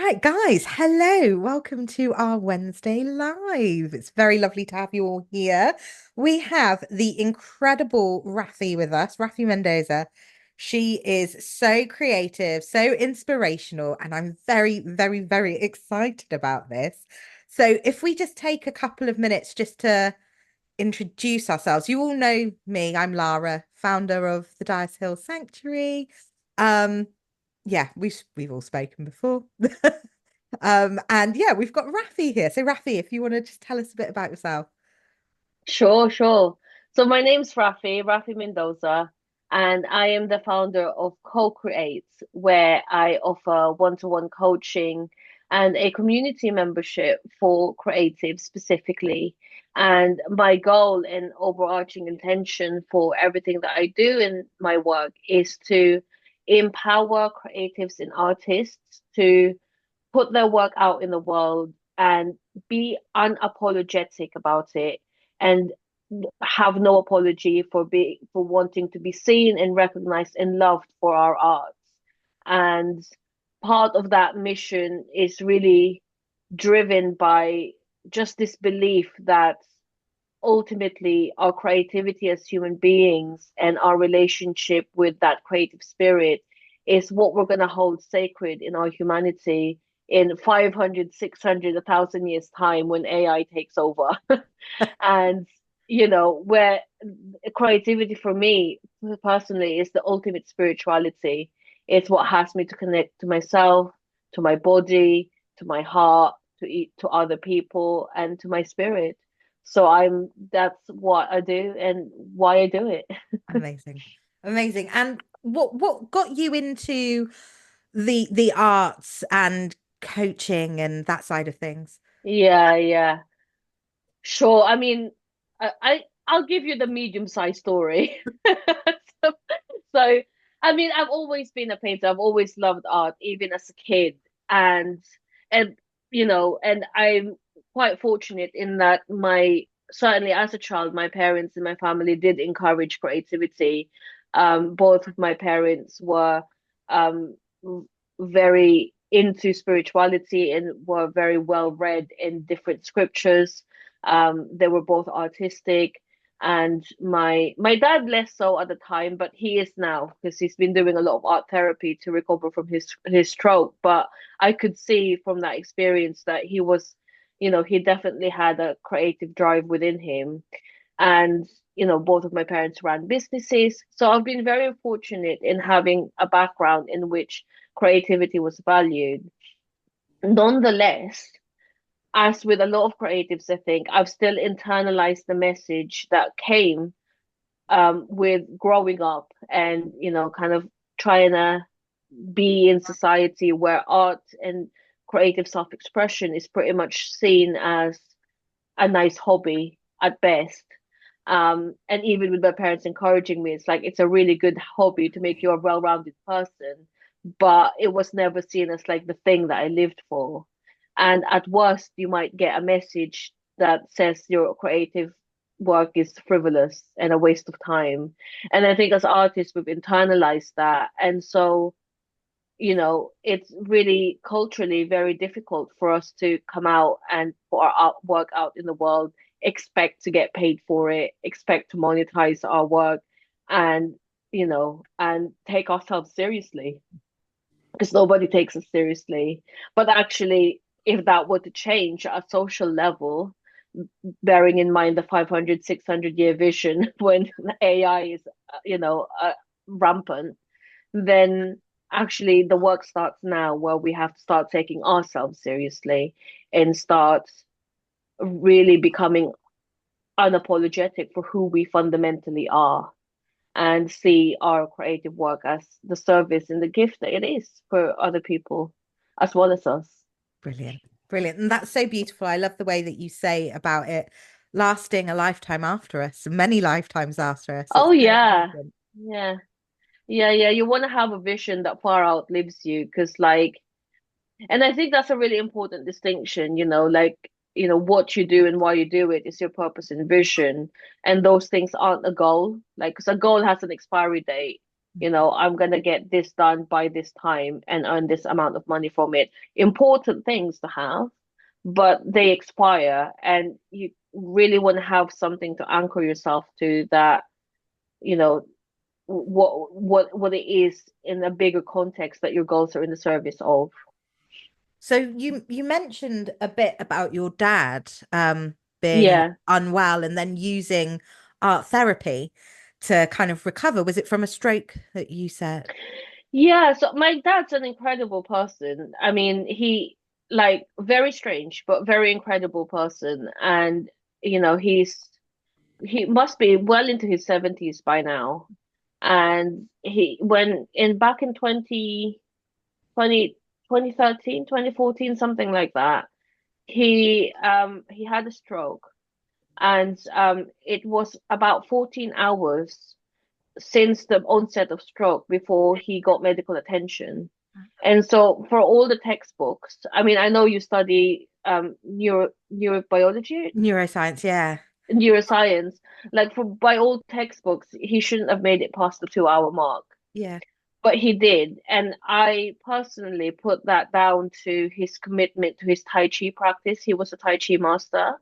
Right, guys, hello. Welcome to our Wednesday Live. It's very lovely to have you all here. We have the incredible Raphy with us, Raphy Mendoza. She is so creative, so inspirational, and I'm very, very, very excited about this. So, if we just take a couple of minutes just to introduce ourselves, you all know me. I'm Lara, founder of the Dice Hill Sanctuary. Um, yeah, we've all spoken before. And yeah, we've got Raphy here. So Raphy, if you want to just tell us a bit about yourself. Sure, sure. So my name's Raphy Mendoza, and I am the founder of Co-Create, where I offer one-to-one coaching and a community membership for creatives specifically. And my goal and overarching intention for everything that I do in my work is to empower creatives and artists to put their work out in the world and be unapologetic about it and have no apology for wanting to be seen and recognized and loved for our arts. And part of that mission is really driven by just this belief that ultimately our creativity as human beings and our relationship with that creative spirit is what we're going to hold sacred in our humanity in 500, 600, 1,000 years time when AI takes over. And where creativity for me personally is the ultimate spirituality. It's what has me to connect to myself, to my body, to my heart, to other people, and to my spirit. So that's what I do and why I do it. Amazing. Amazing. And what got you into the arts and coaching and that side of things? Yeah, yeah. Sure. I mean, I'll give you the medium-sized story. So, so, I mean, I've always been a painter. I've always loved art, even as a kid. And and and I'm quite fortunate in that my certainly as a child, my parents and my family did encourage creativity. Both of my parents were um very into spirituality and were very well read in different scriptures. They were both artistic, and my dad less so at the time, but he is now because he's been doing a lot of art therapy to recover from his stroke. But I could see from that experience that he was, he definitely had a creative drive within him. And both of my parents ran businesses, so I've been very fortunate in having a background in which creativity was valued. Nonetheless, as with a lot of creatives, I think I've still internalized the message that came with growing up and, kind of trying to be in society where art and creative self-expression is pretty much seen as a nice hobby at best. And even with my parents encouraging me, it's like it's a really good hobby to make you a well-rounded person, but it was never seen as like the thing that I lived for. And at worst, you might get a message that says your creative work is frivolous and a waste of time. And I think as artists, we've internalized that. And so, it's really culturally very difficult for us to come out and put our work out in the world, expect to get paid for it, expect to monetize our work, and, and take ourselves seriously because nobody takes us seriously. But actually, if that were to change at a social level, bearing in mind the 500, 600 year vision when AI is, rampant, then actually the work starts now where we have to start taking ourselves seriously and start really becoming unapologetic for who we fundamentally are and see our creative work as the service and the gift that it is for other people as well as us. Brilliant. Brilliant. And that's so beautiful. I love the way that you say about it lasting a lifetime after us, many lifetimes after us. Oh It's so yeah. important. Yeah. Yeah, yeah. You want to have a vision that far outlives you because and I think that's a really important distinction, what you do and why you do it is your purpose and vision. And those things aren't a goal. Like, because a goal has an expiry date. I'm gonna get this done by this time and earn this amount of money from it. Important things to have, but they expire, and you really want to have something to anchor yourself to that, you know, what it is in a bigger context that your goals are in the service of. So you mentioned a bit about your dad being Yeah. unwell and then using art therapy to kind of recover. Was it from a stroke that you said? Yeah, so my dad's an incredible person. I mean, he like very strange, but very incredible person. And he must be well into his 70s by now. And he when in back in 2020 2013, 2014, something like that, he had a stroke, and it was about 14 hours since the onset of stroke before he got medical attention. And so for all the textbooks, I mean, I know you study neurobiology, Neuroscience, yeah. neuroscience, like for by all textbooks, he shouldn't have made it past the 2 hour mark. Yeah. But he did. And I personally put that down to his commitment to his Tai Chi practice. He was a Tai Chi master.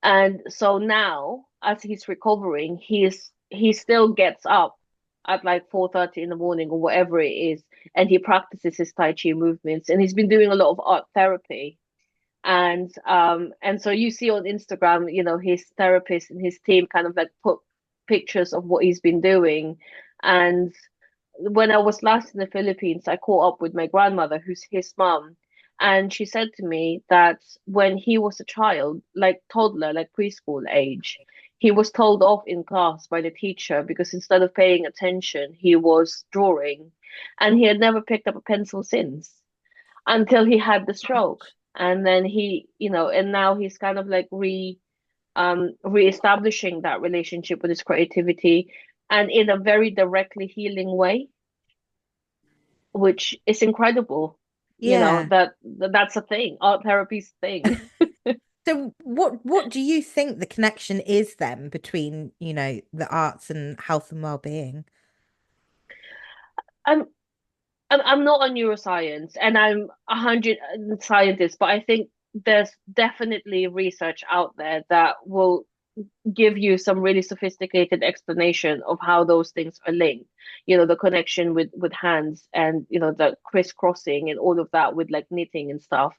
And so now, as he's recovering, he still gets up at like 4:30 in the morning or whatever it is, and he practices his Tai Chi movements. And he's been doing a lot of art therapy. And so you see on Instagram, his therapist and his team kind of like put pictures of what he's been doing. And when I was last in the Philippines, I caught up with my grandmother, who's his mom, and she said to me that when he was a child, like toddler, like preschool age, he was told off in class by the teacher because instead of paying attention, he was drawing, and he had never picked up a pencil since until he had the stroke. And then and now he's kind of like reestablishing that relationship with his creativity and in a very directly healing way, which is incredible. Yeah. That's a thing. Art therapy's a thing. So what do you think the connection is then between, the arts and health and well-being? I'm I'm not a neuroscience and I'm 100 scientist, but I think there's definitely research out there that will give you some really sophisticated explanation of how those things are linked. The connection with hands and the crisscrossing and all of that with like knitting and stuff.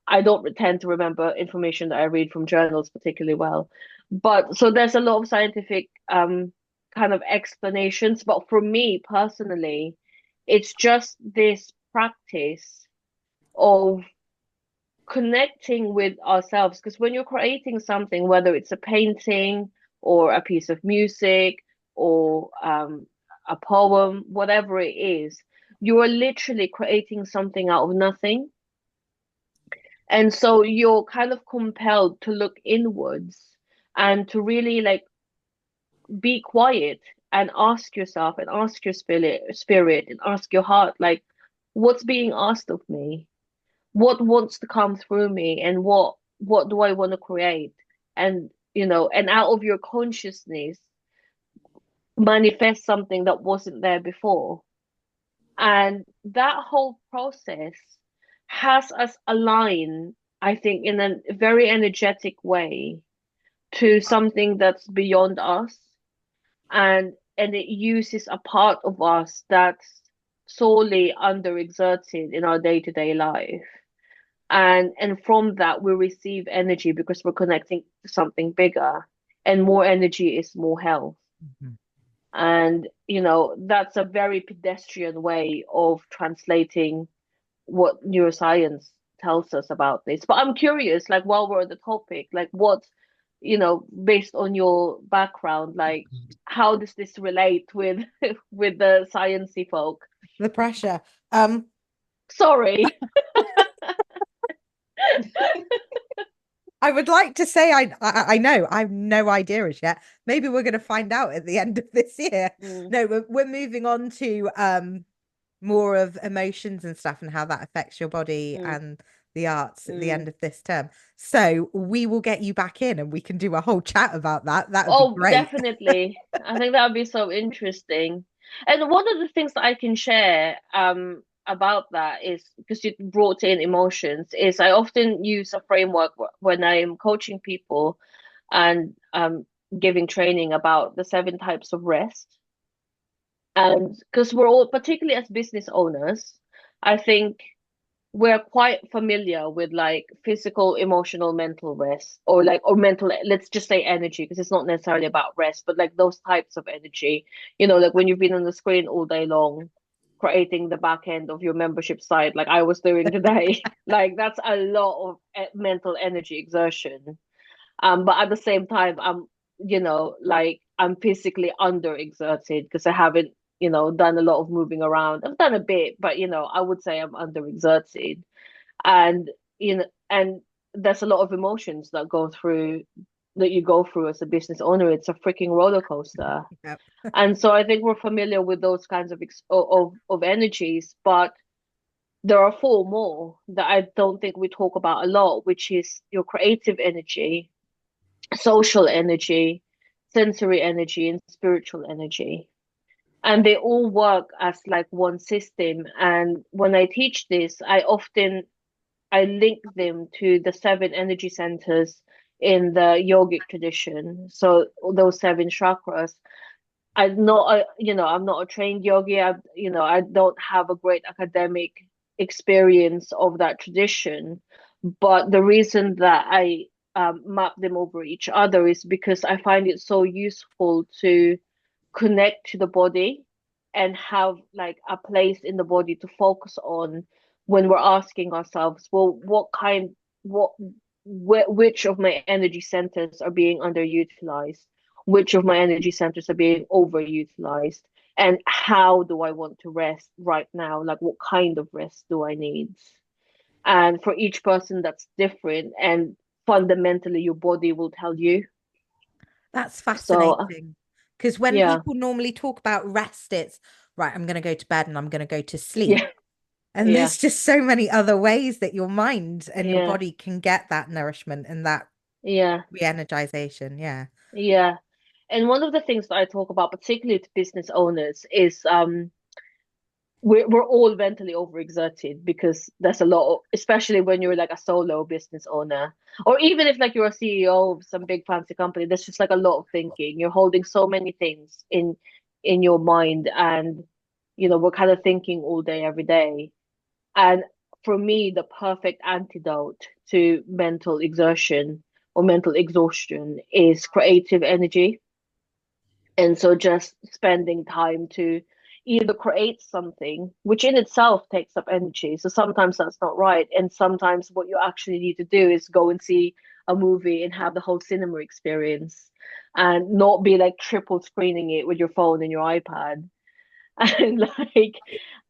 I don't tend to remember information that I read from journals particularly well. But so there's a lot of scientific kind of explanations. But for me personally, it's just this practice of connecting with ourselves. Because when you're creating something, whether it's a painting or a piece of music or a poem, whatever it is, you are literally creating something out of nothing. And so you're kind of compelled to look inwards and to really like be quiet and ask yourself and ask your spirit and ask your heart, like, what's being asked of me? What wants to come through me and what do I want to create? And and out of your consciousness manifest something that wasn't there before. And that whole process has us align, I think, in a very energetic way to something that's beyond us. And it uses a part of us that's sorely underexerted in our day-to-day life. And from that we receive energy because we're connecting to something bigger. And more energy is more health. Mhm. And that's a very pedestrian way of translating what neuroscience tells us about this. But I'm curious, like while we're on the topic, like what, based on your background, like how does this relate with with the sciencey folk? The pressure. Um, Sorry. I would like to say I know I've no idea as yet. Maybe we're going to find out at the end of this year. Mm, No, we're moving on to more of emotions and stuff and how that affects your body mm, and the arts at the mm. end of this term. So we will get you back in and we can do a whole chat about that. That would be Oh, great. definitely. I think that would be so interesting. And one of the things that I can share about that is because you brought in emotions, is I often use a framework when I'm coaching people and giving training about the 7 types of rest. And because we're all, particularly as business owners, I think we're quite familiar with like physical, emotional, mental rest, or like, or mental, let's just say energy, because it's not necessarily about rest, but like those types of energy, like when you've been on the screen all day long, creating the back end of your membership site, like I was doing today, like that's a lot of mental energy exertion. But at the same time, like I'm physically underexerted because I haven't, done a lot of moving around. I've done a bit, but I would say I'm underexerted. And and there's a lot of emotions that you go through as a business owner. It's a freaking roller coaster. Yep. And so I think we're familiar with those kinds of energies, but there are four more that I don't think we talk about a lot, which is your creative energy, social energy, sensory energy, and spiritual energy. And they all work as like one system. And when I teach this, I link them to the 7 energy centers in the yogic tradition. So those 7 chakras. I'm not a trained yogi. I don't have a great academic experience of that tradition. But the reason that I map them over each other is because I find it so useful to connect to the body and have like a place in the body to focus on when we're asking ourselves, well, what, which of my energy centers are being underutilized? Which of my energy centers are being overutilized? And how do I want to rest right now? Like, what kind of rest do I need? And for each person, that's different. And fundamentally, your body will tell you. That's So, fascinating. Because when yeah, people normally talk about rest, it's right, I'm going to go to bed and I'm going to go to sleep. yeah, And yeah, there's just so many other ways that your mind and your yeah, body can get that nourishment and that yeah, re-energization. Yeah. yeah. And one of the things that I talk about, particularly to business owners, is we're all mentally overexerted because there's a lot of, especially when you're like a solo business owner, or even if like you're a CEO of some big fancy company, there's just like a lot of thinking. You're holding so many things in your mind, and we're kind of thinking all day, every day. And for me, the perfect antidote to mental exertion or mental exhaustion is creative energy. And so just spending time to either create something, which in itself takes up energy. So sometimes that's not right. And sometimes what you actually need to do is go and see a movie and have the whole cinema experience and not be like triple screening it with your phone and your iPad and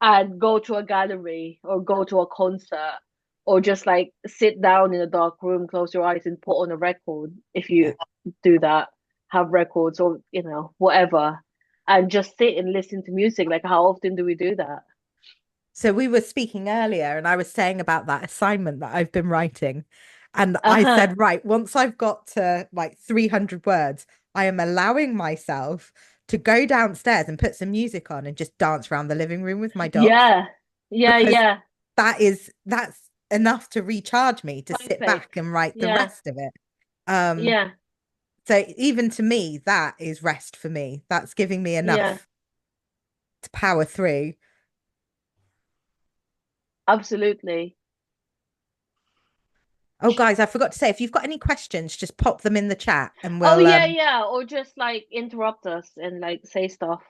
and go to a gallery or go to a concert or just like sit down in a dark room, close your eyes and put on a record if Yeah. you do that, have records or whatever, and just sit and listen to music. Like how often do we do that? So we were speaking earlier, and I was saying about that assignment that I've been writing. And I Uh-huh. said, right, once I've got to like 300 words, I am allowing myself to go downstairs and put some music on and just dance around the living room with my dogs Yeah. Yeah, because yeah. that's enough to recharge me to sit back Perfect. and write the Yeah. rest of it. Um, Yeah. so even to me, that is rest for me. That's giving me Yeah. enough to power through. Absolutely. Oh, guys, I forgot to say, if you've got any questions, just pop them in the chat and Oh we'll yeah, yeah. Or just like interrupt us and like say stuff.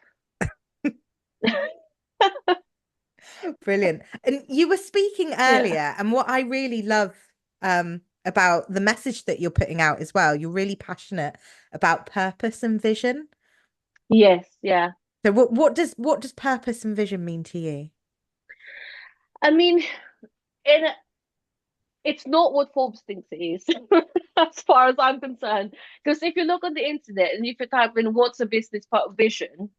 brilliant. And you were speaking Yeah. earlier, and what I really love about the message that you're putting out as well, you're really passionate about purpose and vision. Yes, yeah. So what does purpose and vision mean to you? I mean, in it's not what Forbes thinks it is, as far as I'm concerned. Because if you look on the internet and if you type in what's a business vision,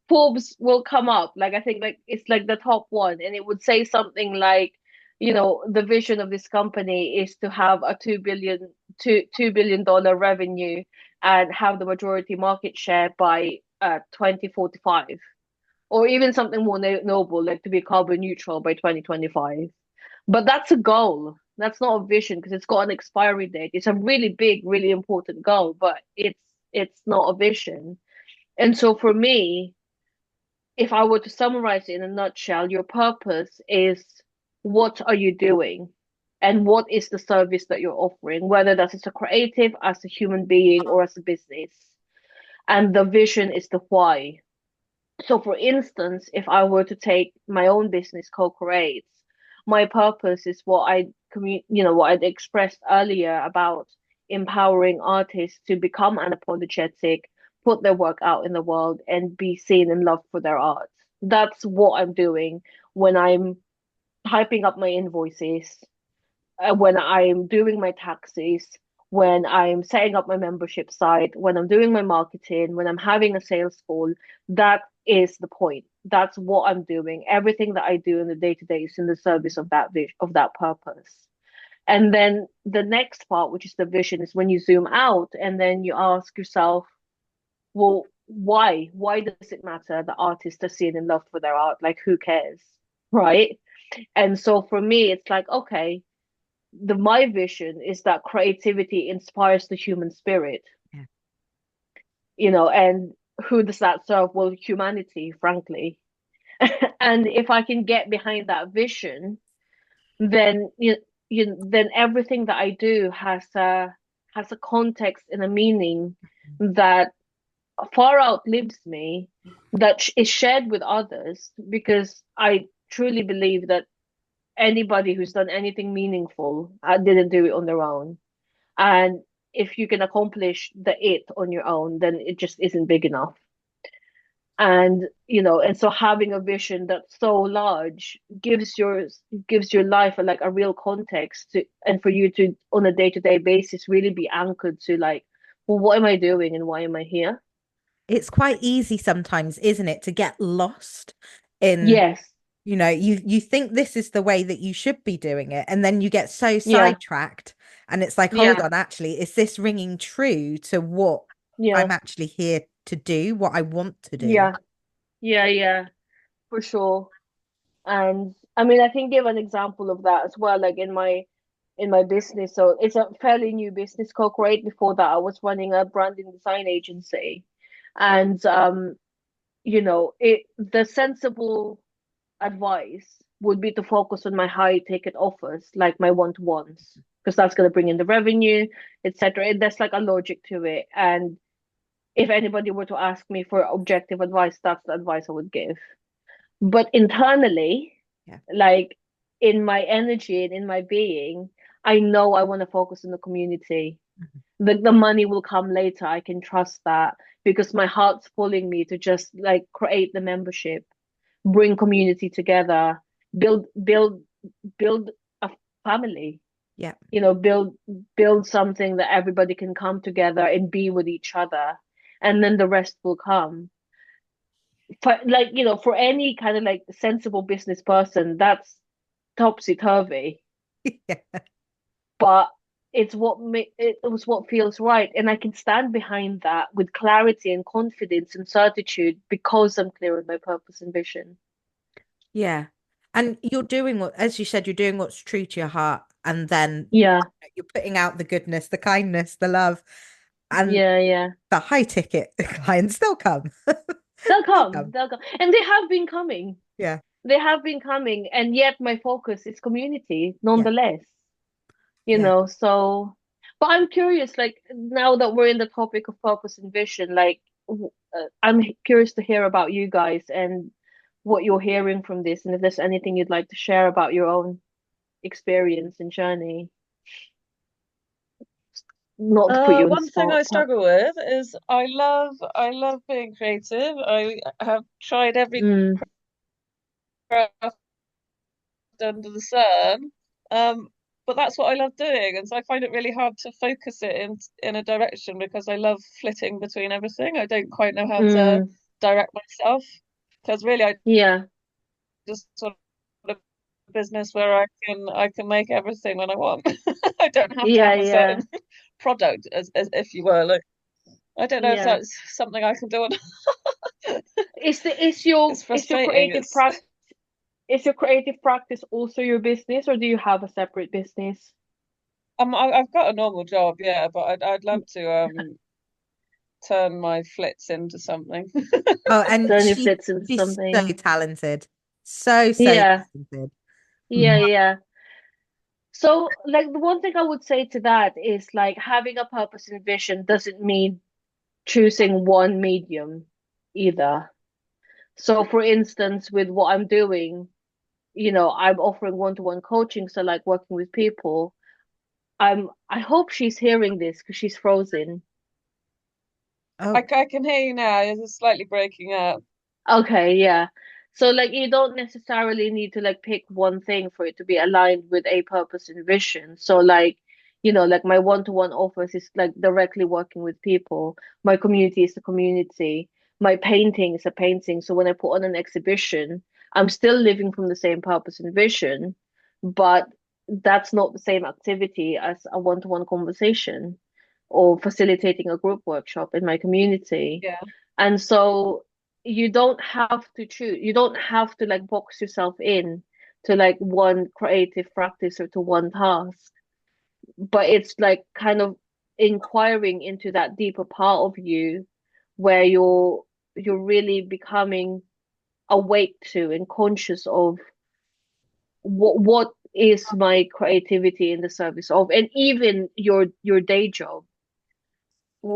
Forbes will come up. Like I think like it's like the top one, and it would say something like, the vision of this company is to have a $2 billion revenue and have the majority market share by 2045. or even something more noble, like to be carbon neutral by 2025. But that's a goal. That's not a vision because it's got an expiry date. It's a really big, really important goal, but it's not a vision. And so for me, if I were to summarize it in a nutshell, your purpose is what are you doing? And what is the service that you're offering, whether that is a creative, as a human being, or as a business. And the vision is the why. So, for instance, if I were to take my own business, Co-Creates, my purpose is what what I'd expressed earlier about empowering artists to become unapologetic, put their work out in the world, and be seen and loved for their art. That's what I'm doing when I'm typing up my invoices, when I'm doing my taxes, when I'm setting up my membership site, when I'm doing my marketing, when I'm having a sales call, that is the point. That's what I'm doing. Everything that I do in the day to day is in the service of of that purpose. And then the next part, which is the vision, is when you zoom out and then you ask yourself, well, why? Why does it matter that artists are seen and loved for their art? Like, who cares? Right? And so for me, it's like, okay, my vision is that creativity inspires the human spirit, Yeah. and who does that serve? Well, humanity, frankly. And if I can get behind that vision, then then everything that I do has a context and a meaning that far outlives me, that is shared with others, because I truly believe that anybody who's done anything meaningful didn't do it on their own. And if you can accomplish the it on your own, then it just isn't big enough. And so having a vision that's so large gives your life like a real context and for you to on a day-to-day basis really be anchored to, like, well, what am I doing and why am I here? It's quite easy sometimes, isn't it, to get lost in, Yes. you think this is the way that you should be doing it, and then you get so Yeah. sidetracked, and it's like, hold Yeah. on, actually, is this ringing true to what I'm Yeah. actually here to do, what I want to do? Yeah. Yeah. Yeah. For sure. And I mean, I can give an example of that as well, like in my business. So it's a fairly new business, Co-Create. Before that, I was running a branding design agency. And the sensible advice would be to focus on my high ticket offers, like my one-to-ones, because that's going to bring in the revenue, etc. There's like a logic to it. And if anybody were to ask me for objective advice, that's the advice I would give. But internally, Yeah. like in my energy and in my being, I know I want to focus on the community. Mhm. The money will come later. I can trust that, because my heart's pulling me to just like create the membership, bring community together, build build a family, Yeah. build something that everybody can come together and be with each other, and then the rest will come. For any kind of like sensible business person, that's topsy turvy, Yeah. but it was what feels right, and I can stand behind that with clarity and confidence and certitude because I'm clear with my purpose and vision. Yeah. And you're doing what, as you said, you're doing what's true to your heart. And then Yeah, you're putting out the goodness, the kindness, the love, and yeah, yeah. the high ticket clients still come. They'll They'll come, come. they'll come, and they have been coming. Yeah. They have been coming, and yet my focus is community, Yeah. nonetheless. Yeah. So, but I'm curious, like now that we're in the topic of purpose and vision, like I'm curious to hear about you guys and what you're hearing from this, and if there's anything you'd like to share about your own experience and journey. Not to put you on the One thing I spot, but struggle with is I love being creative. I have tried every mm, craft under the sun. Um, but that's what I love doing, and so I find it really hard to focus it in a direction because I love flitting between everything. I don't quite know how to mm, direct myself because really I yeah, just sort of a business where I can make everything when I want. I don't have to yeah, have a yeah, certain product as if you were like I don't know if yeah. that's something I can do or not. It's is your frustrating. It's is your creative practice also your business, or do you have a separate business? I've got a normal job, yeah, but I'd love to turn my flits into something. Oh, and Turn your flits into she's so something. talented. So, so Yeah, talented. yeah, yeah. So, like, the one thing I would say to that is like having a purpose and vision doesn't mean choosing one medium either. So, for instance, with what I'm doing, I'm offering one-to-one coaching, so like working with people. I hope she's hearing this because she's frozen. Oh, I can hear you now. It's slightly breaking up. Okay, yeah. So like you don't necessarily need to like pick one thing for it to be aligned with a purpose and vision. So like, like my one-to-one offers is like directly working with people. My community is the community. My painting is a painting. So when I put on an exhibition, I'm still living from the same purpose and vision, but that's not the same activity as a one-to-one conversation or facilitating a group workshop in my community. Yeah, And so you don't have to choose, you don't have to like box yourself in to like one creative practice or to one task, but it's like kind of inquiring into that deeper part of you where you're really becoming awake to and conscious of what is my creativity in the service of, and even your day job,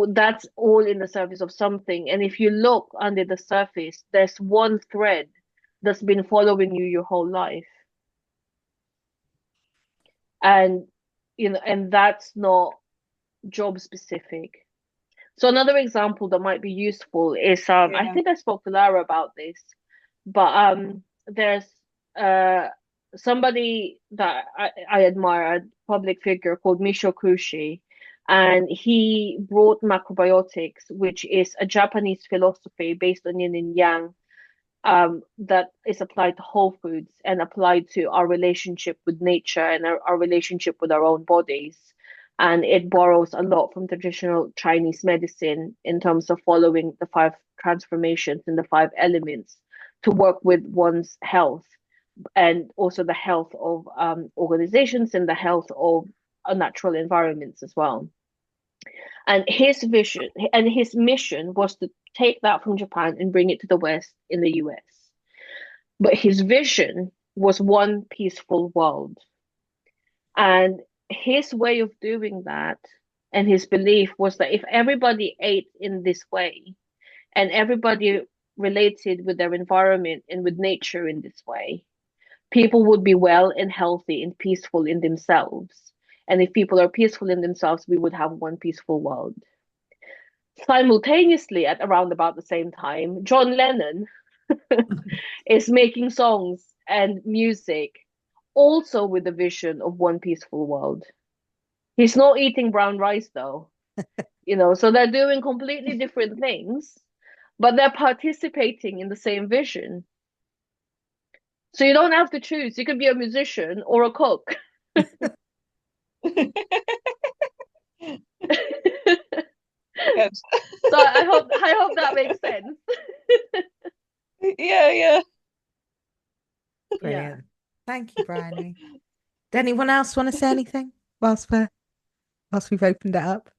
that's all in the service of something. And if you look under the surface, there's one thread that's been following you your whole life. And and that's not job specific. So another example that might be useful is I yeah, think I spoke to Lara about this, but there's uh somebody that I admire, a public figure called Misho Kushi, and he brought macrobiotics, which is a Japanese philosophy based on yin and yang, that is applied to whole foods and applied to our relationship with nature and our relationship with our own bodies. And it borrows a lot from traditional Chinese medicine in terms of following the five transformations and the five elements to work with one's health and also the health of organizations and the health of natural environments as well. And his vision and his mission was to take that from Japan and bring it to the West in the US. But his vision was one peaceful world. And his way of doing that and his belief was that if everybody ate in this way and everybody related with their environment and with nature in this way, people would be well and healthy and peaceful in themselves. And if people are peaceful in themselves, we would have one peaceful world. Simultaneously, at around about the same time, John Lennon is making songs and music also with the vision of one peaceful world. He's not eating brown rice though, so they're doing completely different things, but they're participating in the same vision. So you don't have to choose. You can be a musician or a cook. good. So I hope that makes sense. Yeah, yeah. Yeah. brilliant. Thank you, Bryony. Did anyone else want to say anything whilst we've opened it up?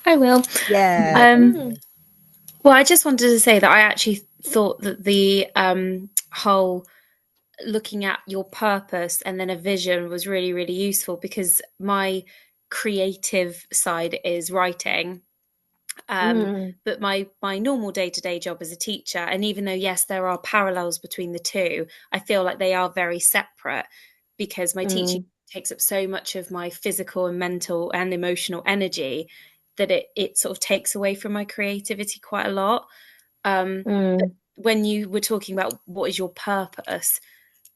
I will. Yeah, go Um, for it. well, I just wanted to say that I actually thought that the whole looking at your purpose and then a vision was really, really useful because my creative side is writing. Mm, But my normal day-to-day job as a teacher, and even though yes, there are parallels between the two, I feel like they are very separate because my teaching mm, takes up so much of my physical and mental and emotional energy that it sort of takes away from my creativity quite a lot. But mm, when you were talking about what is your purpose,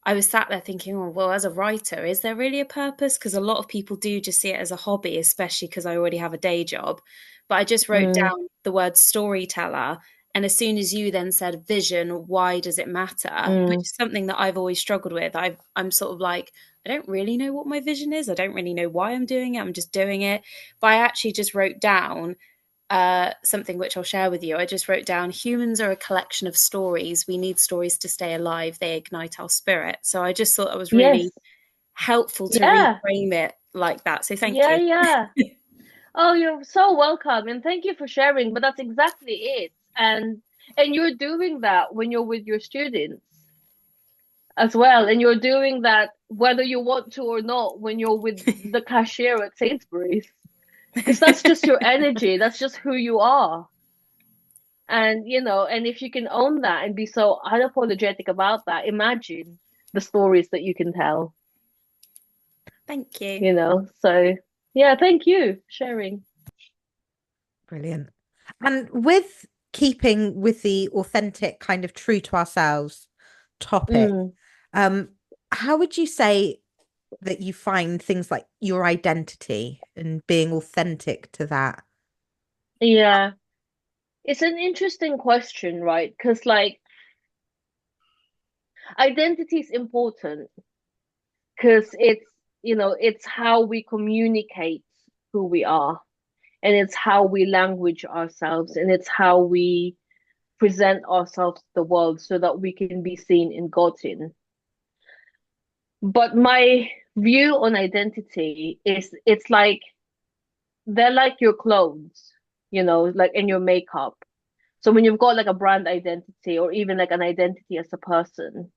I was sat there thinking, oh, well, as a writer, is there really a purpose? Because a lot of people do just see it as a hobby, especially because I already have a day job. But I just wrote mm, down the word storyteller. And as soon as you then said vision, why does it matter? Which mm, is something that I've always struggled with. I'm sort of like, I don't really know what my vision is. I don't really know why I'm doing it. I'm just doing it. But I actually just wrote down something which I'll share with you. I just wrote down, humans are a collection of stories. We need stories to stay alive. They ignite our spirit. So I just thought that was really Yes. helpful to Yeah. reframe it like that. So thank Yeah, you. yeah. Oh, you're so welcome, and thank you for sharing. But that's exactly it. And you're doing that when you're with your students as well, and you're doing that whether you want to or not when you're with the cashier at Sainsbury's, because that's just your energy. That's just who you are. And and if you can own that and be so unapologetic about that, imagine the stories that you can tell, Thank you. So yeah, thank you for sharing. Brilliant. And with keeping with the authentic kind of true to ourselves topic, Mm, um, how would you say that you find things like your identity and being authentic to that? yeah, it's an interesting question, right? Because like identity is important because it's how we communicate who we are, and it's how we language ourselves, and it's how we present ourselves to the world so that we can be seen and gotten. But my view on identity is it's like they're like your clothes, like in your makeup. So when you've got like a brand identity or even like an identity as a person,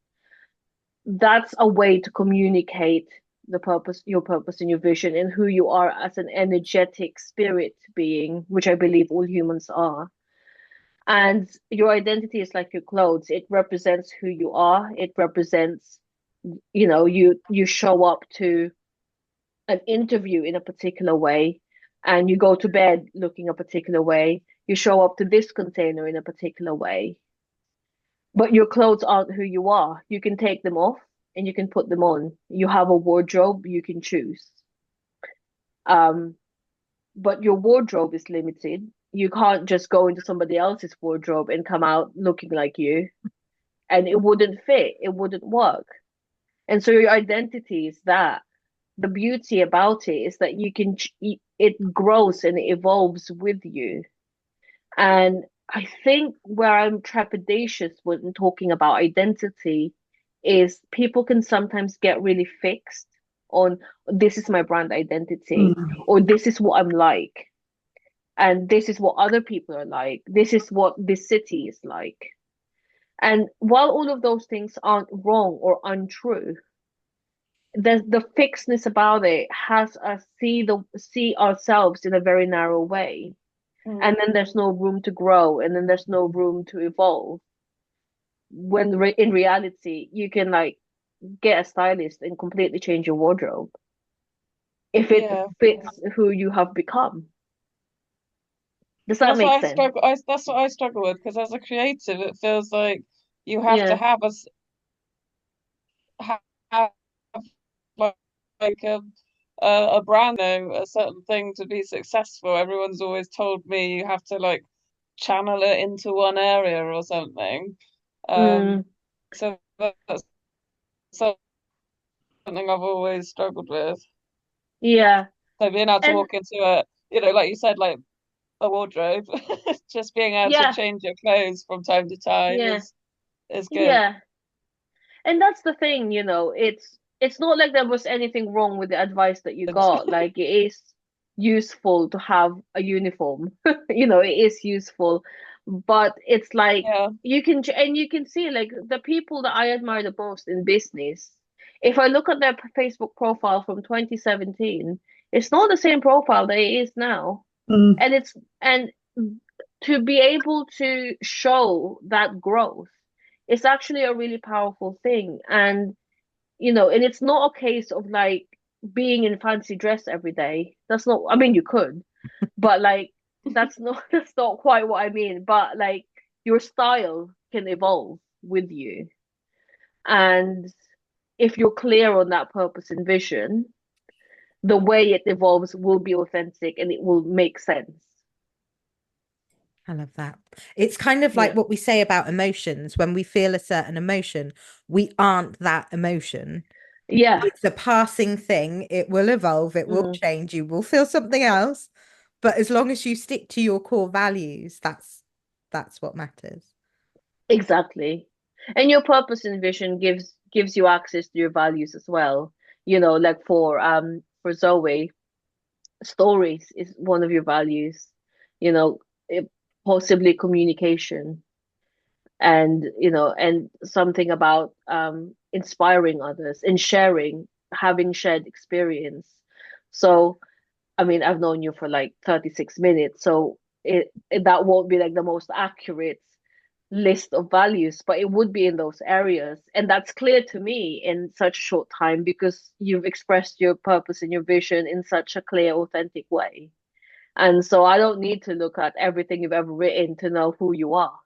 that's a way to communicate your purpose and your vision and who you are as an energetic spirit being, which I believe all humans are. And your identity is like your clothes. It represents who you are. It represents, you show up to an interview in a particular way, and you go to bed looking a particular way. You show up to this container in a particular way. But your clothes aren't who you are. You can take them off and you can put them on. You have a wardrobe you can choose. Um, but your wardrobe is limited. You can't just go into somebody else's wardrobe and come out looking like you, and it wouldn't fit. It wouldn't work. And so your identity is that. The beauty about it is that it grows and it evolves with you. And I think where I'm trepidatious when talking about identity is people can sometimes get really fixed on this is my brand identity, Mm. or this is what I'm like, and this is what other people are like, this is what this city is like. And while all of those things aren't wrong or untrue, the fixedness about it has us see ourselves in a very narrow way, and Mm. then there's no room to grow, and then there's no room to evolve, when in reality you can like get a stylist and completely change your wardrobe if it Yeah. fits who you have become. Does that That's make what I sense? struggle. That's what I struggle with because as a creative, it feels like you have to Yeah. have have like like a brand, a certain thing to be successful. Everyone's always told me you have to like channel it into one area or something. Um, Mm, so that's something I've always struggled with. yeah. So being able to And walk into like you said, like a wardrobe, just being able to yeah, change your clothes from time to time yeah, is good. yeah. And that's the thing, it's not like there was anything wrong with the advice that you got. Like, it is useful to have a uniform. It is useful, but it's like Yeah. and you can see like the people that I admire the most in business. If I look at their Facebook profile from 2017, it's not the same profile that it is now. Mm. And to be able to show that growth is actually a really powerful thing. And it's not a case of like being in fancy dress every day. That's not, I mean, you could, but like that's not that's not quite what I mean. But like your style can evolve with you, and if you're clear on that purpose and vision, the way it evolves will be authentic and it will make sense. I love that. It's kind of like Yeah. what we say about emotions. When we feel a certain emotion, we aren't that emotion. Yeah. It's a passing thing. It will evolve, it will Mm. change. You will feel something else, But as long as you stick to your core values, that's what matters. Exactly. And your purpose and vision gives you access to your values as well. Like for Zoe, stories is one of your values. You know, it, possibly communication, and something about inspiring others and sharing, having shared experience. So, I mean, I've known you for like 36 minutes, so that won't be like the most accurate list of values, but it would be in those areas. And that's clear to me in such a short time because you've expressed your purpose and your vision in such a clear, authentic way. And so I don't need to look at everything you've ever written to know who you are.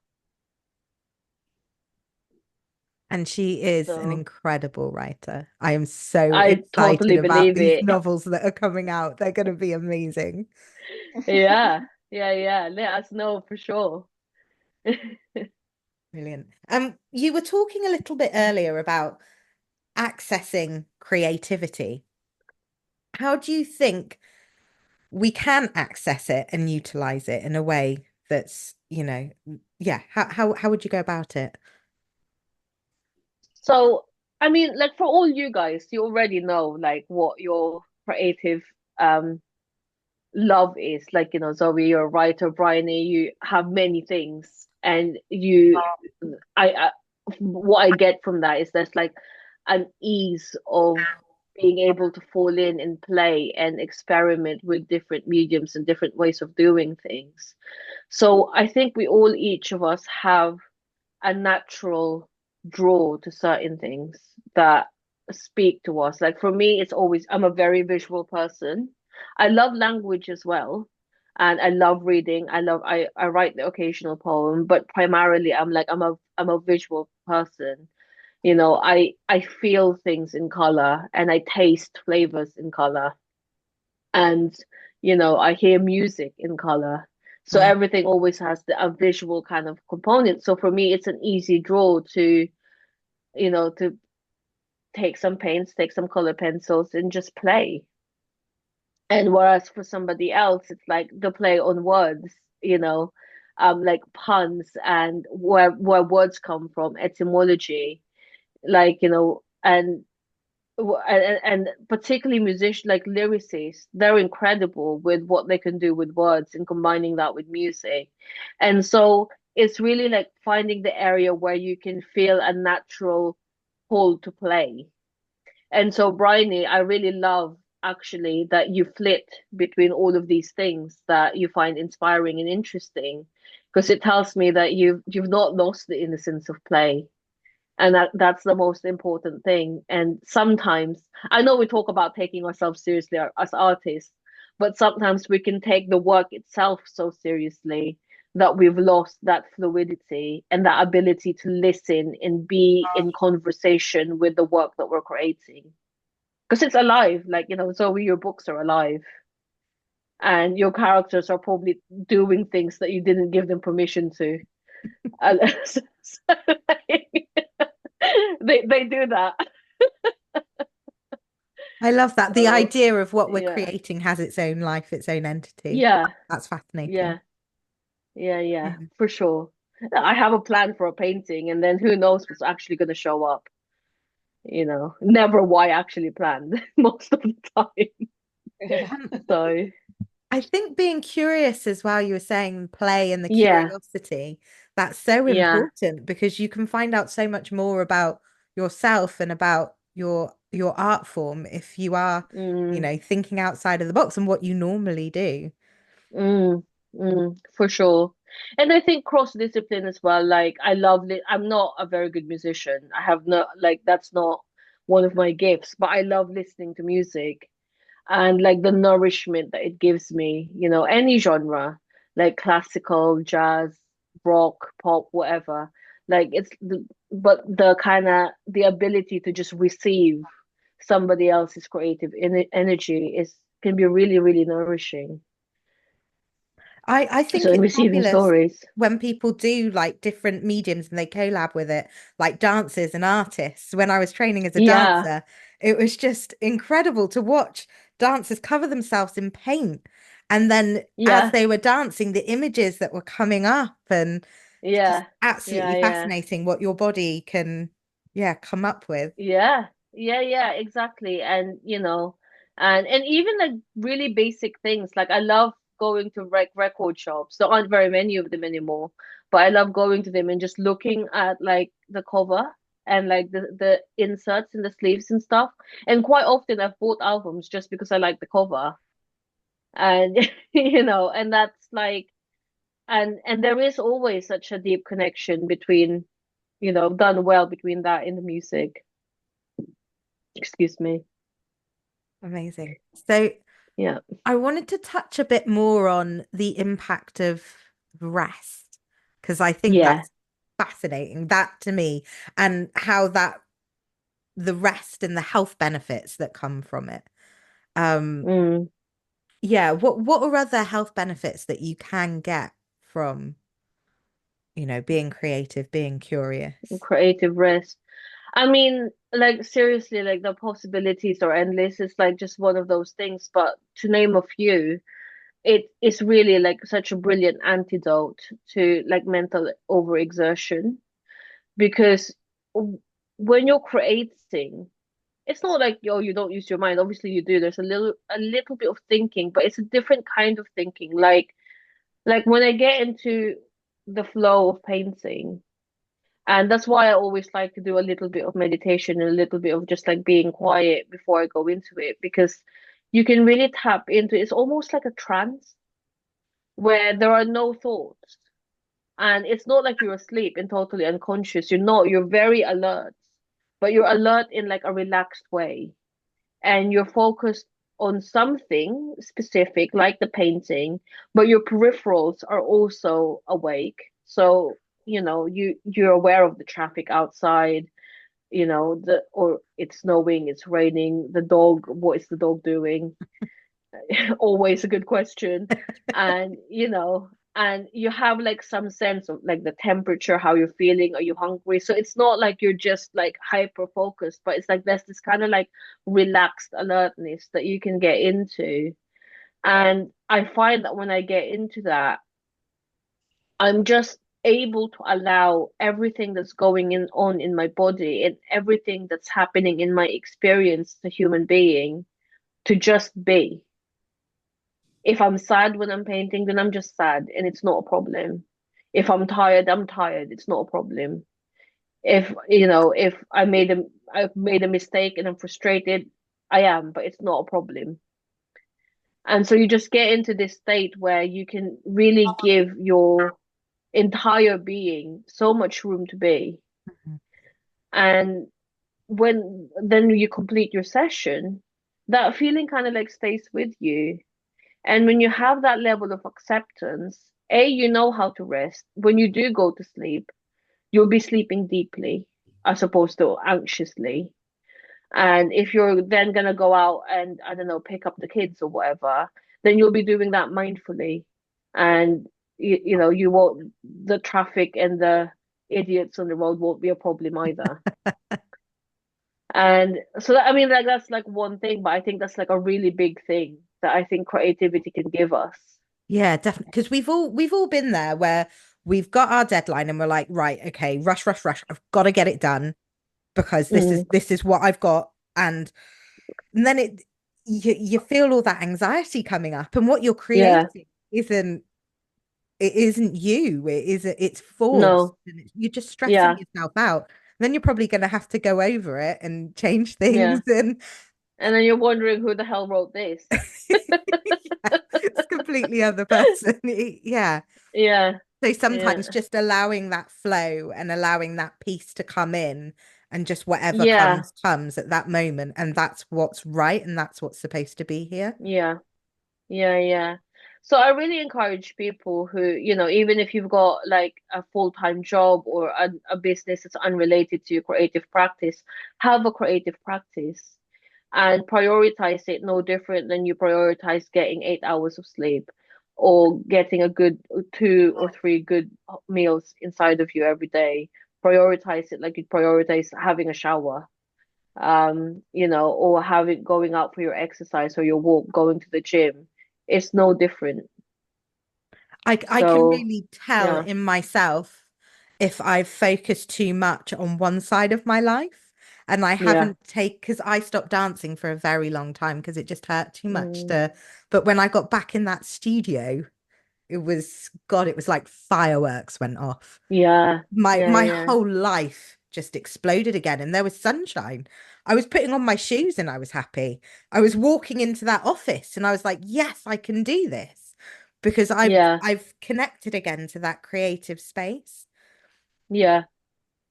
And she is an So incredible writer. I am so I excited totally about believe these it. novels that are coming out. They're going to be amazing. Yeah, yeah, yeah. Let us know for sure. Brilliant. You were talking a little bit earlier about accessing creativity. How do you think we can access it and utilize it in a way that's, yeah, how would you go about it? So, I mean, like for all you guys, you already know like what your creative um love is. Like, Zoe, you're a writer, Bryony, you have many things. And I what I get from that is there's like an ease of being able to fall in and play and experiment with different mediums and different ways of doing things. So I think we all, each of us, have a natural draw to certain things that speak to us. Like for me, it's always, I'm a very visual person. I love language as well. And I love reading. I write the occasional poem, but primarily I'm a visual person. I feel things in color and I taste flavors in color. And I hear music in color, so Wow. everything always has a visual kind of component. So for me it's an easy draw to take some paints, take some color pencils and just play. And whereas for somebody else it's like the play on words, like puns and where words come from, etymology, like and particularly musicians, like lyricists, they're incredible with what they can do with words and combining that with music. And so it's really like finding the area where you can feel a natural pull to play. And so, Bryony, I really love actually that you flit between all of these things that you find inspiring and interesting, because it tells me that you've not lost the innocence of play, and that's the most important thing. And sometimes I know we talk about taking ourselves seriously as artists, but sometimes we can take the work itself so seriously that we've lost that fluidity and that ability to listen and be in conversation with the work that we're creating, because it's alive. Like, Zoe, your books are alive and your characters are probably doing things that you didn't give them permission to. So, like, they do that. I love that. The So idea of what we're yeah, creating has its own life, its own entity. yeah, That's fascinating. yeah, yeah, Yeah. for sure. I have a plan for a painting, and then who knows what's actually going to show up. Never what I actually planned most of the time. Yeah. Um, So I think being curious as well, you were saying play and the yeah, curiosity, that's so yeah, important because you can find out so much more about yourself and about your art form if you are, mm, thinking outside of the box and what you normally do. for sure. And I think cross discipline as well. Like I love it. I'm not a very good musician. I have no, like, that's not one of my gifts, but I love listening to music and like the nourishment that it gives me, any genre, like classical, jazz, rock, pop, whatever. Like but the kind of the ability to just receive somebody else's creative energy is can be really, really nourishing. I So think in it's receiving fabulous stories. when people do like different mediums and they collab with it, like dancers and artists. When I was training as a Yeah. dancer, it was just incredible to watch dancers cover themselves in paint And then as Yeah. they were dancing, the images that were coming up, and it's just Yeah. Yeah. absolutely Yeah. fascinating what your body can, yeah, come up with. Yeah, yeah, exactly. And and even like really basic things. Like I love going to record shops. There aren't very many of them anymore, but I love going to them and just looking at like the cover and like the inserts and the sleeves and stuff. And quite often I've bought albums just because I like the cover. And and that's like and there is always such a deep connection between, done well between that and the music. Excuse me. Amazing. So Yeah. I wanted to touch a bit more on the impact of rest, because I think Yeah. that's fascinating, that to me, and how that the rest and the health benefits that come from it. Um, Mm. yeah, what are other health benefits that you can get from, being creative, being curious? Creative rest. I mean, like seriously, like the possibilities are endless. It's like just one of those things. But to name a few, it is really like such a brilliant antidote to like mental overexertion because when you're creating, it's not like you don't use your mind. Obviously you do. There's a little bit of thinking, but it's a different kind of thinking. Like when I get into the flow of painting. And that's why I always like to do a little bit of meditation and a little bit of just like being quiet before I go into it because you can really tap into it's almost like a trance where there are no thoughts. And it's not like you're asleep and totally unconscious. You're not, you're very alert, but you're alert in like a relaxed way. And you're focused on something specific, like the painting, but your peripherals are also awake. So, you're aware of the traffic outside, or it's snowing, it's raining, the dog, what is the dog doing? Always a good question. And and you have like some sense of like the temperature, how you're feeling, are you hungry? So it's not like you're just like hyper focused, but it's like there's this kind of like relaxed alertness that you can get into. And I find that when I get into that, I'm just able to allow everything that's going on in my body and everything that's happening in my experience as a human being to just be. If I'm sad when I'm painting, then I'm just sad and it's not a problem. If I'm tired, I'm tired. It's not a problem. If I've made a mistake and I'm frustrated, I am, but it's not a problem. And so you just get into this state where you can really give your entire being so much room to be. Mhm. And when then you complete your session, that feeling kind of like stays with you. And when you have that level of acceptance, you know how to rest. When you do go to sleep, you'll be sleeping deeply as opposed to anxiously. And if you're then gonna go out and I don't know, pick up the kids or whatever, then you'll be doing that mindfully. And you won't the traffic and the idiots on the road won't be a problem either. And so that, I mean, like that's like one thing, but I think that's like a really big thing that I think creativity can give us. Yeah, definitely. Because we've all been there where we've got our deadline and we're like, right, okay, rush, rush, rush. I've got to get it done because this is Mm, this is what I've got. And then you feel all that anxiety coming up, and what you're yeah, creating isn't you. It's forced, no, and you're just stressing yeah, yourself out. Then you're probably going to have to go over it and change things yeah. and And then you're wondering who the hell wrote this. yeah, it's completely other person. Yeah. Yeah, So yeah, sometimes just allowing that flow and allowing that peace to come in, and just whatever yeah, comes at that moment, and that's what's right and that's what's supposed to be here. yeah. Yeah. So I really encourage people who, even if you've got like a full-time job or a business that's unrelated to your creative practice, have a creative practice and prioritize it no different than you prioritize getting 8 hours of sleep or getting a good 2 or 3 good meals inside of you every day. Prioritize it like you prioritize having a shower, or having going out for your exercise or your walk, going to the gym. it's no different. I can So really tell yeah, in myself if I've focused too much on one side of my life and I yeah, haven't take because I stopped dancing for a very long time because it just hurt too much mm, to, but when I got back in that studio, it was God, it was like fireworks went off. yeah, yeah, My yeah, whole life just exploded again and there was sunshine. I was putting on my shoes and I was happy. I was walking into that office and I was like, yes, I can do this because yeah, I've connected again to that creative space. yeah,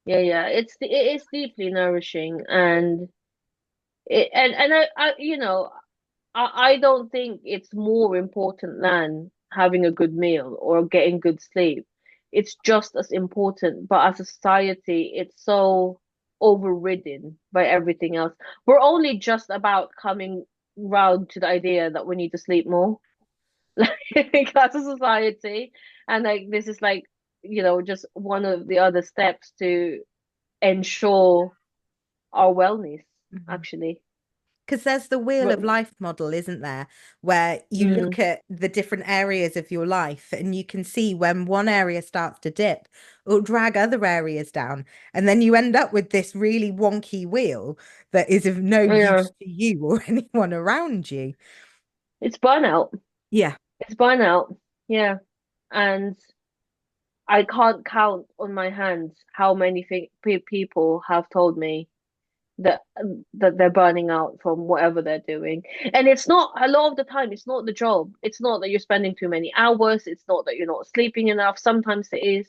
yeah, yeah. It is deeply nourishing, and I don't think it's more important than having a good meal or getting good sleep. It's just as important, but as a society, it's so overridden by everything else. We're only just about coming round to the idea that we need to sleep more, like as a society, and like this is like, just one of the other steps to ensure our wellness, actually. Because there's the wheel But of life model, isn't there? Where you mm, look at the different areas of your life and you can see when one area starts to dip, it'll drag other areas down. And then you end up with this really wonky wheel that is of no yeah, use to you or anyone around you. it's burnout. Yeah. It's burnout. Yeah. And I can't count on my hands how many people have told me that they're burning out from whatever they're doing. And it's not, a lot of the time, it's not the job. It's not that you're spending too many hours. It's not that you're not sleeping enough. Sometimes it is.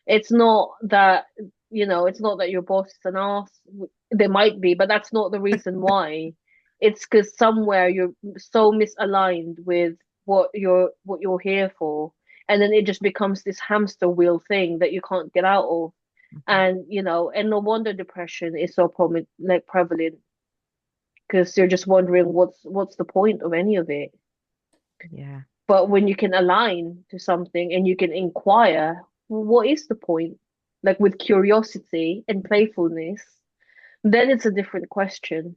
It's not that, it's not that your boss is an ass. There might be, but that's not the reason why. It's because somewhere you're so misaligned with what you're here for. And then it just becomes this hamster wheel thing that you can't get out of. And and no wonder depression is so prevalent, because you're just wondering what's the point of any of it. Yeah. But when you can align to something and you can inquire, well, what is the point, like with curiosity and playfulness, then it's a different question.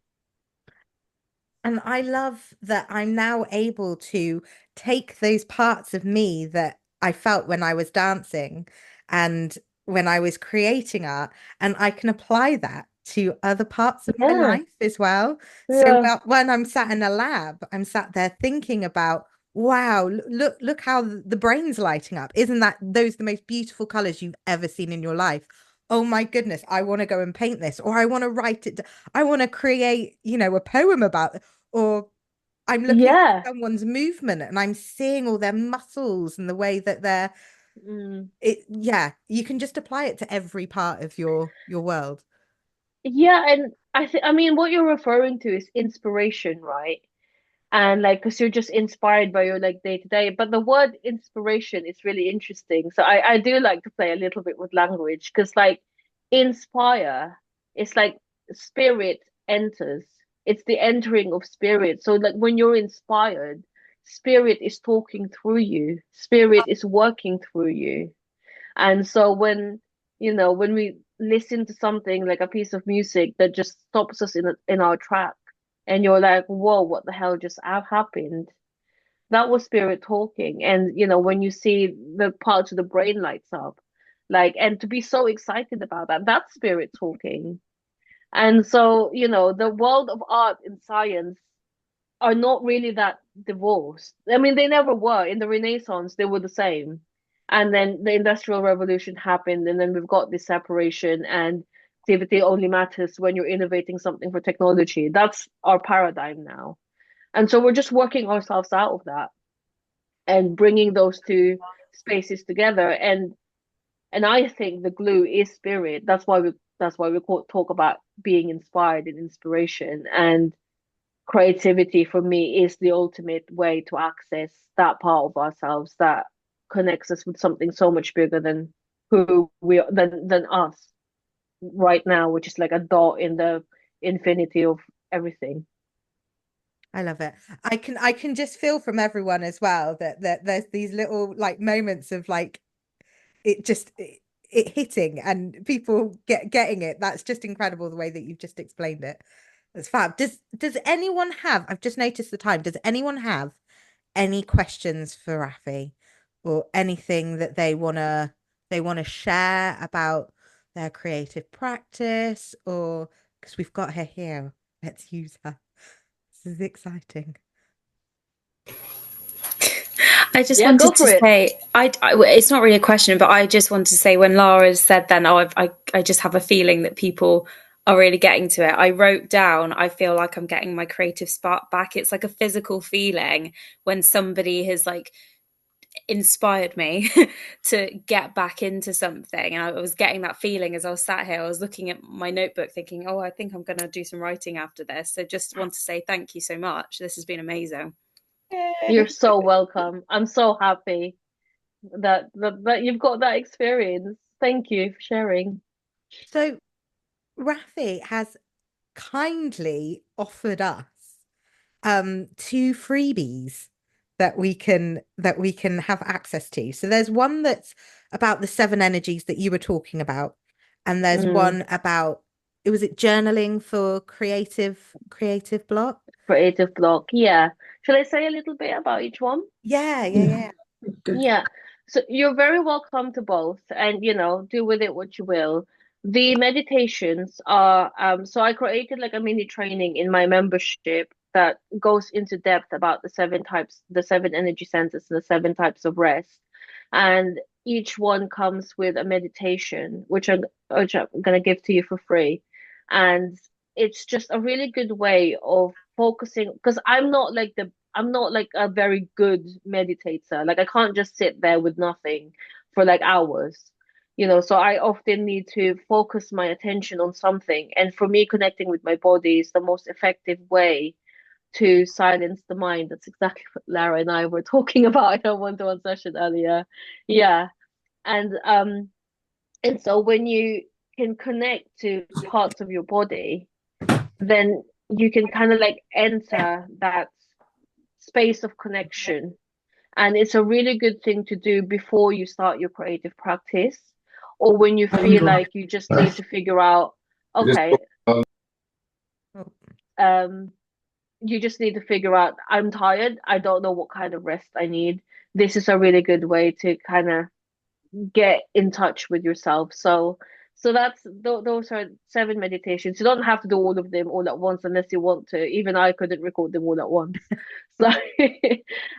And I love that I'm now able to take those parts of me that I felt when I was dancing and when I was creating art, and I can apply that to other parts of my Yeah, life as well. So yeah, when I'm sat in a lab, I'm sat there thinking about, wow, look how the brain's lighting up. Isn't that those the most beautiful colors you've ever seen in your life? Oh my goodness, I want to go and paint this, or I want to write it. I want to create, a poem about it, or I'm looking at yeah. someone's movement and I'm seeing all their muscles and the way that they're Mm. yeah, you can just apply it to every part of your world. Yeah, and I mean, what you're referring to is inspiration, right? And like, because you're just inspired by your like day to day. But the word inspiration is really interesting, so I do like to play a little bit with language, because like inspire, it's like spirit enters, it's the entering of spirit. So like when you're inspired, spirit is talking through you, spirit is working through you. And so when we listen to something like a piece of music that just stops us in our track, and you're like, whoa, what the hell just happened? That was spirit talking. And when you see the parts of the brain lights up, like, and to be so excited about that, that's spirit talking. And so, the world of art and science are not really that divorced. I mean, they never were. In the Renaissance, they were the same. And then the Industrial Revolution happened, and then we've got this separation, and creativity only matters when you're innovating something for technology. That's our paradigm now. And so we're just working ourselves out of that and bringing those two spaces together. And I think the glue is spirit. That's why we talk about being inspired and inspiration. And creativity for me is the ultimate way to access that part of ourselves that connects us with something so much bigger than who we are, than us right now, which is like a dot in the infinity of everything. I love it. I can just feel from everyone as well that there's these little like moments of like it just it hitting and people getting it. That's just incredible the way that you've just explained it. That's fab. Does anyone have, I've just noticed the time, does anyone have any questions for Raphy or anything that they wanna share about their creative practice, or because we've got her here, let's use her. This is exciting. I just Yeah, go wanted to for it. say, it's not really a question, but I just wanted to say when Lara said then, oh, I just have a feeling that people are really getting to it. I wrote down, I feel like I'm getting my creative spark back. It's like a physical feeling when somebody has like inspired me to get back into something. And I was getting that feeling as I was sat here. I was looking at my notebook thinking, oh, I think I'm going to do some writing after this. So just want to say thank you so much. This has been amazing. You're Yay. so welcome. I'm so happy that you've got that experience. Thank you for sharing. So Raphy has kindly offered us two freebies that we can have access to. So there's one that's about the seven energies that you were talking about, and there's Mm, one about, it was it journaling for creative block? creative block. Yeah. Shall I say a little bit about each one? Yeah, yeah, Yeah, yeah. good. Yeah. So you're very welcome to both, and do with it what you will. The meditations are so I created like a mini training in my membership that goes into depth about the seven energy centers, and the seven types of rest. And each one comes with a meditation, which I'm gonna give to you for free. And it's just a really good way of focusing, because I'm not like a very good meditator. Like I can't just sit there with nothing for like hours. So I often need to focus my attention on something. And for me, connecting with my body is the most effective way to silence the mind. That's exactly what Lara and I were talking about in our one-to-one session earlier. Yeah. And so when you can connect to parts of your body, then you can kind of like enter that space of connection. And it's a really good thing to do before you start your creative practice, or when you feel like you just need to figure out, okay, Oh, um, you just need to figure out, I'm tired, I don't know what kind of rest I need. This is a really good way to kind of get in touch with yourself. So those are seven meditations. You don't have to do all of them all at once unless you want to. Even I couldn't record them all at once. So,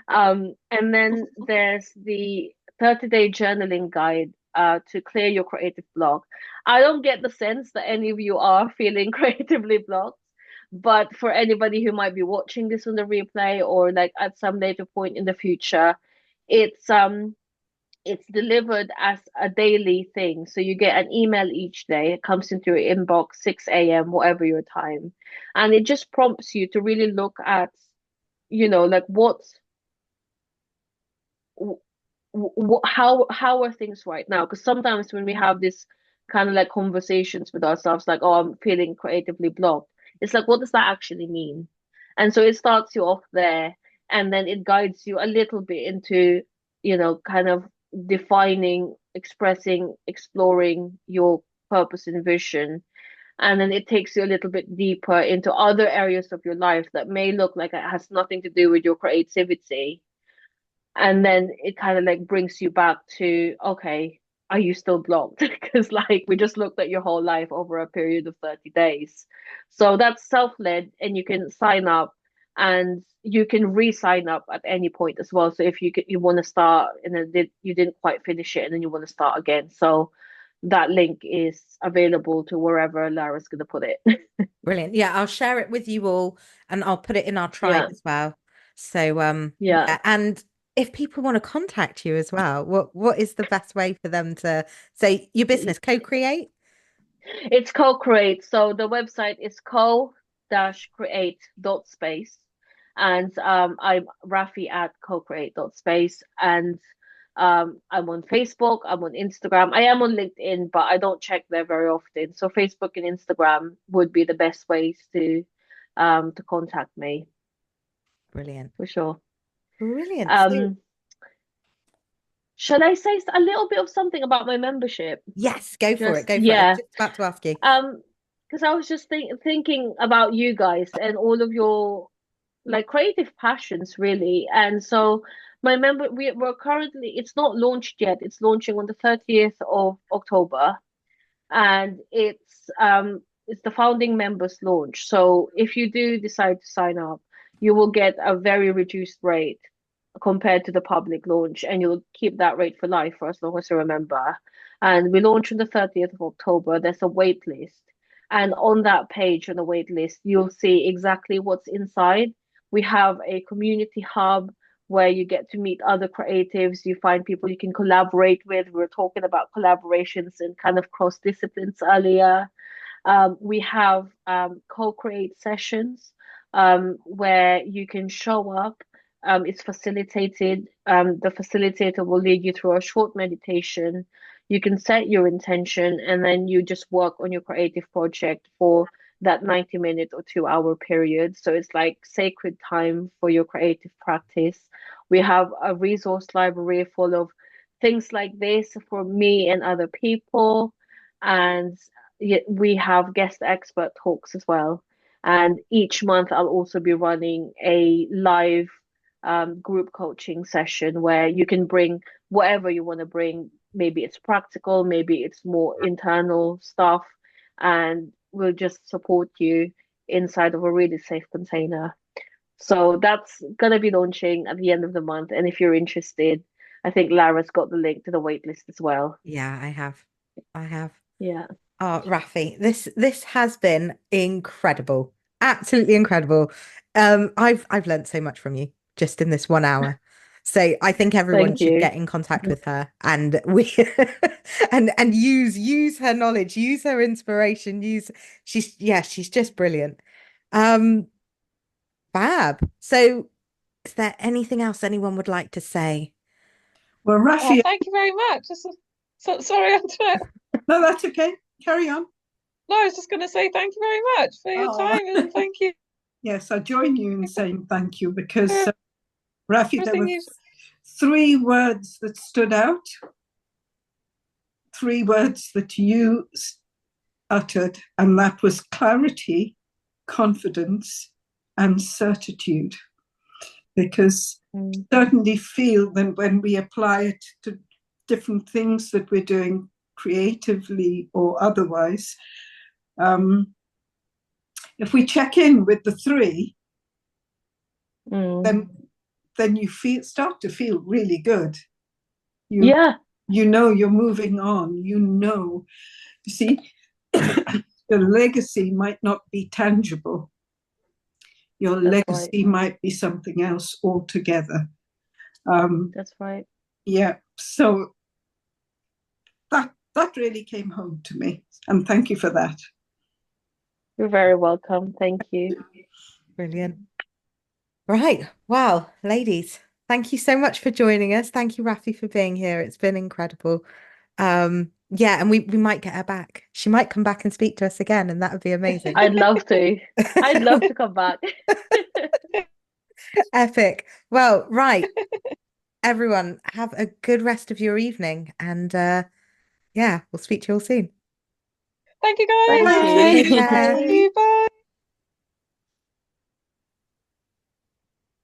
and then there's the 30-day journaling guide to clear your creative block. I don't get the sense that any of you are feeling creatively blocked, but for anybody who might be watching this on the replay or like at some later point in the future, it's delivered as a daily thing. So you get an email each day. It comes into your inbox 6 a.m., whatever your time. And it just prompts you to really look at, like how are things right now? Because sometimes when we have this kind of like conversations with ourselves, like, oh, I'm feeling creatively blocked. It's like, what does that actually mean? And so it starts you off there, and then it guides you a little bit into, kind of defining, expressing, exploring your purpose and vision. And then it takes you a little bit deeper into other areas of your life that may look like it has nothing to do with your creativity, and then it kind of like brings you back to, okay, are you still blocked? Because like we just looked at your whole life over a period of 30 days. So that's self-led, and you can sign up, and you can re-sign up at any point as well. So if you want to start and then you didn't quite finish it and then you want to start again, so that link is available to wherever Lara's going to put it. brilliant. Yeah, I'll share it with you all, and I'll put it in our tribe Yeah, as well. So yeah. yeah, and if people want to contact you as well, what is the best way for them to say your business, co-create? It's co-create. So the website is co-create.space. And I'm Raphy at co-create.space. And I'm on Facebook, I'm on Instagram. I am on LinkedIn, but I don't check there very often. So Facebook and Instagram would be the best ways to contact me Brilliant. for sure. Brilliant. So Um, shall I say a little bit of something about my membership? yes, go for it. Just Go for it. I was yeah. just about to ask you. Because I was just thinking about you guys and all of your like creative passions really. And so my member we're currently, it's not launched yet. It's launching on the 30th of October, and it's the founding members launch. So if you do decide to sign up, you will get a very reduced rate compared to the public launch, and you'll keep that rate for life for as long as you remember. And we launch on the 30th of October. There's a wait list. And on that page on the wait list, you'll see exactly what's inside. We have a community hub where you get to meet other creatives. You find people you can collaborate with. We were talking about collaborations and kind of cross disciplines earlier. We have co-create sessions where you can show up. It's facilitated. The facilitator will lead you through a short meditation. You can set your intention and then you just work on your creative project for that 90-minute or 2-hour period. So it's like sacred time for your creative practice. We have a resource library full of things like this for me and other people. And we have guest expert talks as well. And each month, I'll also be running a live group coaching session where you can bring whatever you want to bring. Maybe it's practical, maybe it's more internal stuff, and we'll just support you inside of a really safe container. So that's gonna be launching at the end of the month. And if you're interested, I think Lara's got the link to the waitlist as well. Yeah, I have. I have. Yeah. Oh, Raphy, this has been incredible. Absolutely incredible. I've learned so much from you just in this 1 hour. So I think everyone Thank should you. get in contact with her and we and use her knowledge, use her inspiration, use she's just brilliant. Um, Fab. So is there anything else anyone would like to say? Well, Oh, Raphy, thank you very much. Sorry, Antoinette. no, that's okay. Carry on. No, I was just going to say thank you very much for your Oh, time and thank you yes, I join you in saying thank you for because, Raphy, there everything were you. three words that stood out, three words that you uttered, and that was clarity, confidence, and certitude. Because I certainly feel that when we apply it to different things that we're doing creatively or otherwise, if we check in with the three, Mm. then you start to feel really good. Yeah, You know you're moving on. You see, the legacy might not be tangible. Your that's right. legacy might be something else altogether. That's right. Yeah, so that really came home to me, and thank you for that. You're very welcome. Thank you. Brilliant. Right. Well, ladies, thank you so much for joining us. Thank you, Raphy, for being here. It's been incredible. Yeah, and we might get her back. She might come back and speak to us again, and that would be amazing. I'd love to. I'd love to come back. Epic. Well, right. Everyone, have a good rest of your evening, and yeah, we'll speak to you all soon. Thank you Thank guys. Take you. care. Thank Bye. you. Bye.